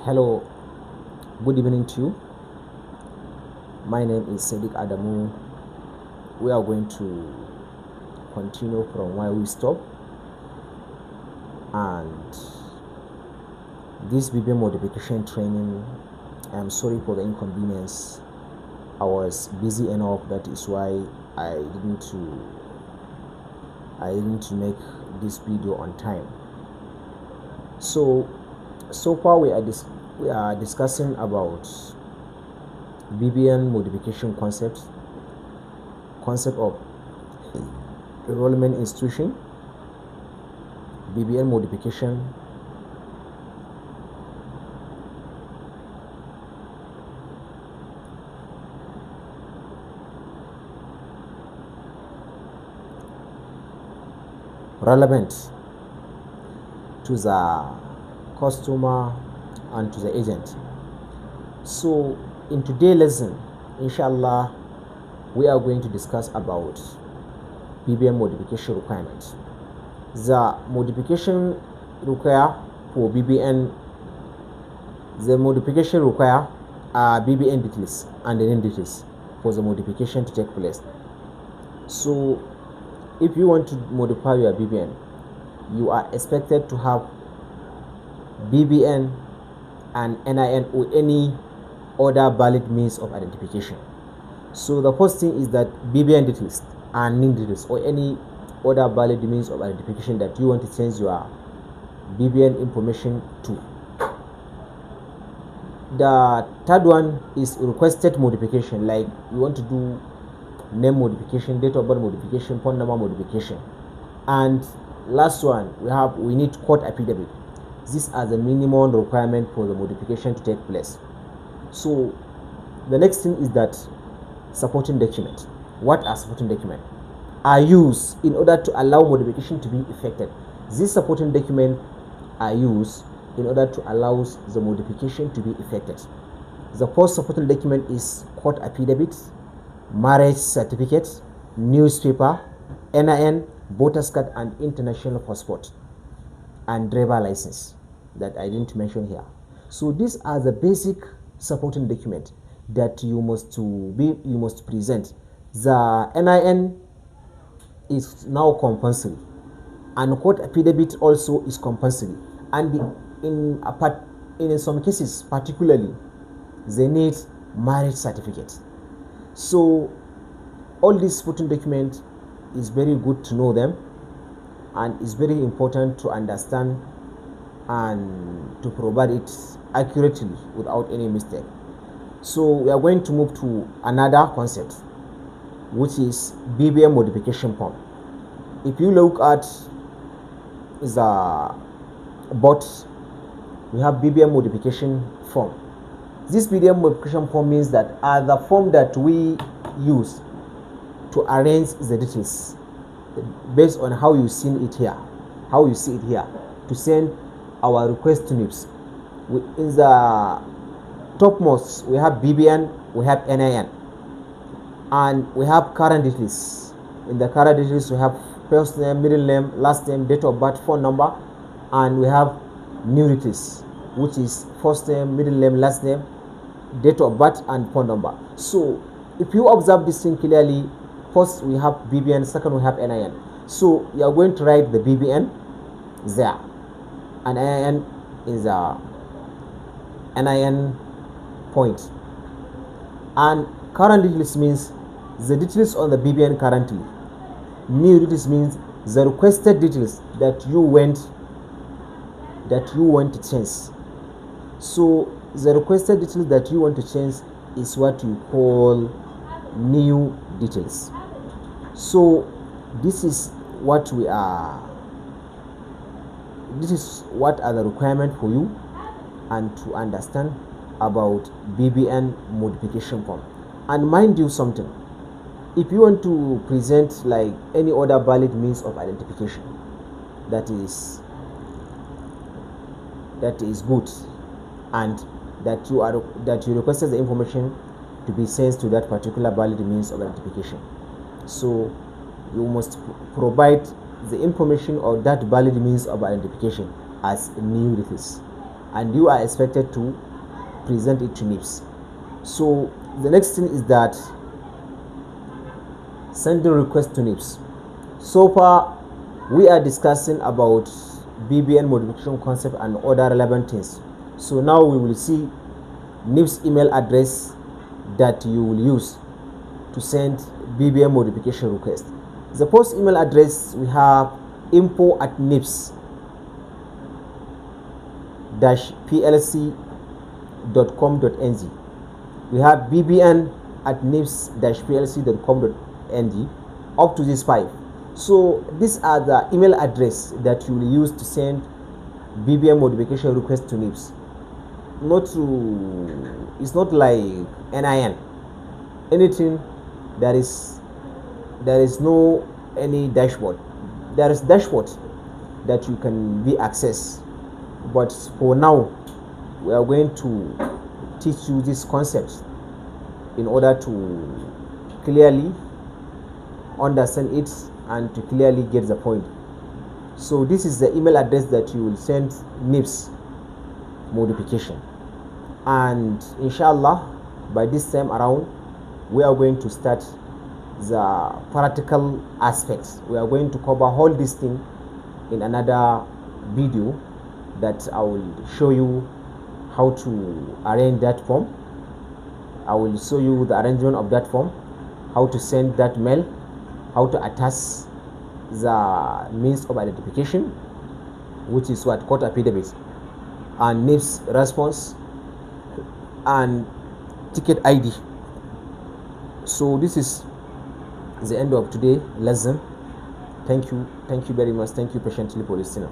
Hello, good evening to you. My name is Sadiq Adamu. We are going to continue from where we stopped, and this BBM modification training, I'm sorry for the inconvenience. I was busy enough, that is why I didn't make this video on time. So far we are discussing about BBN modification concept of enrollment institution, BBN modification, relevant to the customer and to the agent. So in today's lesson, inshallah, we are going to discuss about BBM modification requirements. The modification require for BBN, the modification require BBN details and the name details for the modification to take place. So if you want to modify your BBN, you are expected to have BBN and NIN or any other valid means of identification. So the first thing is that BBN details and NIN details or any other valid means of identification that you want to change your BBN information to. The third one is requested modification, like you want to do name modification, date of birth modification, phone number modification. And last one, we need court affidavit. These are the minimum requirement for the modification to take place. So the next thing is that supporting document. What are supporting documents? Are used in order to allow modification to be effected. These supporting documents are used in order to allow the modification to be effected. The first supporting document is court affidavit, marriage certificate, newspaper, NIN, voter's card, and international passport, and driver license that I didn't mention here. So these are the basic supporting documents that you must present. The NIN is now compulsory, and court affidavit also is compulsory, and in some cases particularly they need marriage certificate. So all these supporting documents is very good to know them, and it's very important to understand and to provide it accurately without any mistake. So we are going to move to another concept, which is BBM modification form. If you look at the bot, we have BBM modification form. This BBM modification form means that are the form that we use to arrange the details based on how you see it here, to send our request to NIPS. In the topmost, we have BBN, we have NIN, and we have current details. In the current details, we have first name, middle name, last name, date of birth, phone number, and we have new details, which is first name, middle name, last name, date of birth, and phone number. So if you observe this thing clearly, first we have BBN, second we have NIN. So you are going to write the BBN there, and NIN is a NIN point. And current details means the details on the BBN currently. New details means the requested details that you want to change. So the requested details that you want to change is what you call new details. So this is what are the requirements for you and to understand about BBN modification form. And mind you something, if you want to present like any other valid means of identification that is good, and that you requested the information to be sent to that particular valid means of identification, so you must provide the information of that valid means of identification as new details. and you are expected to present it to NIPS. So the next thing is that sending request to NIPS. So far we are discussing about BBN modification concept and other relevant things. So now we will see NIPS email address that you will use to send BBN modification request. The first email address we have info@nips-plc.com.ng. We have bbn@nips-plc.com.ng up to this 5. So these are the email address that you will use to send BBN modification request to NIPS. It's not like NIN. Anything there is no any dashboard. There is dashboard that you can be accessed, but for now we are going to teach you this concept in order to clearly understand it and to clearly get the point. So this is the email address that you will send NIPS modification, and inshallah by this time around we are going to start the practical aspects. We are going to cover all this thing in another video that I will show you how to arrange that form. I will show you the arrangement of that form, how to send that mail, how to attach the means of identification, which is what court affidavit, and NIPS response and ticket ID. So this is the end of today's lesson. Thank you very much. Thank you patiently for listening.